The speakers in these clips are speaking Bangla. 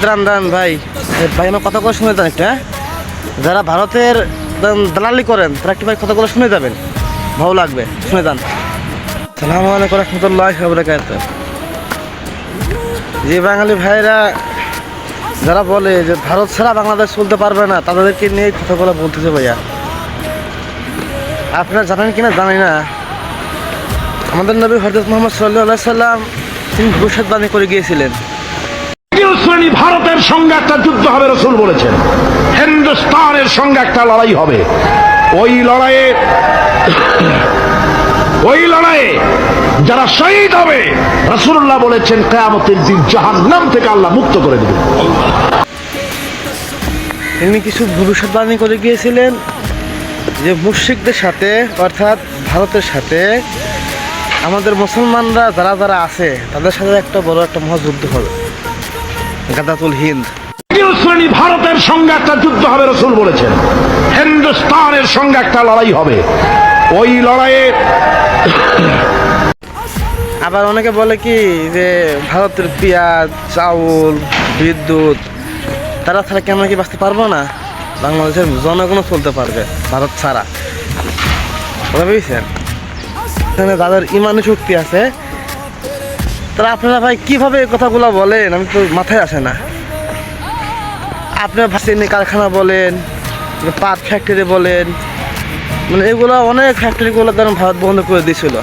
দাঁড়ান দাঁড়ান ভাই ভাই আমার কথাগুলো শুনে যান একটা, হ্যাঁ? যারা ভারতের দালালি করেন তারা একটু ভাই কথাগুলো শুনে যাবেন, ভালো লাগবে, শুনে যান। আসসালামু আলাইকুম রহমতুল্লাহি ওয়া বারাকাতুহু। যে বাঙালি ভাইরা যারা বলে যে ভারত ছাড়া বাংলাদেশ চলতে পারবে না, তাদেরকে নিয়ে কথাগুলো বলতেছে ভাইয়া। আপনারা জানেন কিনা জানি না, আমাদের নবী হযরত মুহাম্মদ সাল্লাল্লাহু আলাইহি সাল্লাম তিনি ভবিষ্যৎবাণী করে গিয়েছিলেন, ভারতের সঙ্গে একটা যুদ্ধ হবে। রাসূল বলেছেন হিন্দুস্তানের সঙ্গে একটা লড়াই হবে। ওই লড়াইয়ে যারা শহীদ হবে, রাসূলুল্লাহ বলেছেন কিয়ামতের দিন জাহান্নাম থেকে আল্লাহ মুক্ত করে দেবেন। তিনি কিছু ভবিষ্যৎবাণী করে গিয়েছিলেন যে মুশরিকদের সাথে অর্থাৎ ভারতের সাথে আমাদের মুসলমানরা যারা যারা আছে তাদের সাথে একটা বড় একটা মহাযুদ্ধ হবে, গাদাতুল হিন্দ। ভারতের সঙ্গে একটা যুদ্ধ হবে। রাসূল বলেছেন হিন্দুস্তানের সঙ্গে একটা লড়াই হবে। ওই লড়াইয়ে আবার অনেকে বলে কি যে ভারতের পেঁয়াজ, চাউল, বিদ্যুৎ তারা ছাড়া কি আমরা কি বাঁচতে পারবো না? বাংলাদেশের জনগণও চলতে পারবে ভারত ছাড়া, বুঝছেন? এখানে যাদের ইমানি শক্তি আছে তারা, আপনারা ভাই কিভাবে এই কথাগুলো বলেন আমি তো মাথায় আসে না। আপনার ভাসিনী কারখানা বলেন, পাট ফ্যাক্টরি বলেন, মানে এগুলো অনেক ফ্যাক্টরিগুলো ধরেন ভারত বন্ধ করে দিয়েছিল।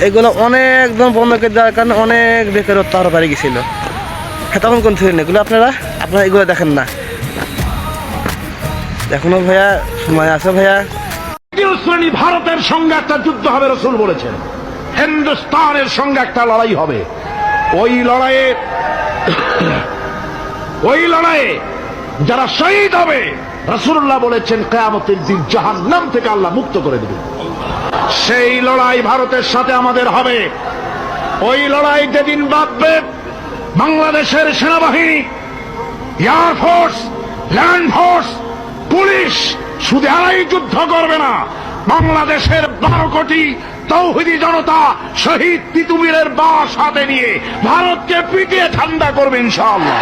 এগুলো অনেকজন বন্ধ করে দেওয়ার কারণে অনেক বেকারত্ব আরও বেড়ে গেছিল। হ্যাঁ, তখন কোন ছিলেন এগুলো? আপনারা এগুলো দেখেন না এখনো? ভাইয়া সময় আছে ভাইয়া। ভারতের সঙ্গে একটা যুদ্ধ হবে। রাসূল বলেছেন হিন্দুস্তানের সঙ্গে একটা লড়াই হবে। ওই লড়াইয়ে যারা শহীদ হবে, রাসূলুল্লাহ বলেছেন কিয়ামতের দিন জাহান্নাম থেকে আল্লাহ মুক্ত করে দেবেন। সেই লড়াই ভারতের সাথে আমাদের হবে। ওই লড়াই যেদিন বাঁধবে, বাংলাদেশের সেনাবাহিনী, এয়ারফোর্স, ল্যান্ড ফোর্স, পুলিশ শুধু এরাই যুদ্ধ করবে না, বাংলাদেশের 12 কোটি তৌহিদি জনতা শহীদ তিতুমীরের বাস হাতে নিয়ে ভারতকে পিটিয়ে ঠান্ডা করবে ইনশাআল্লাহ।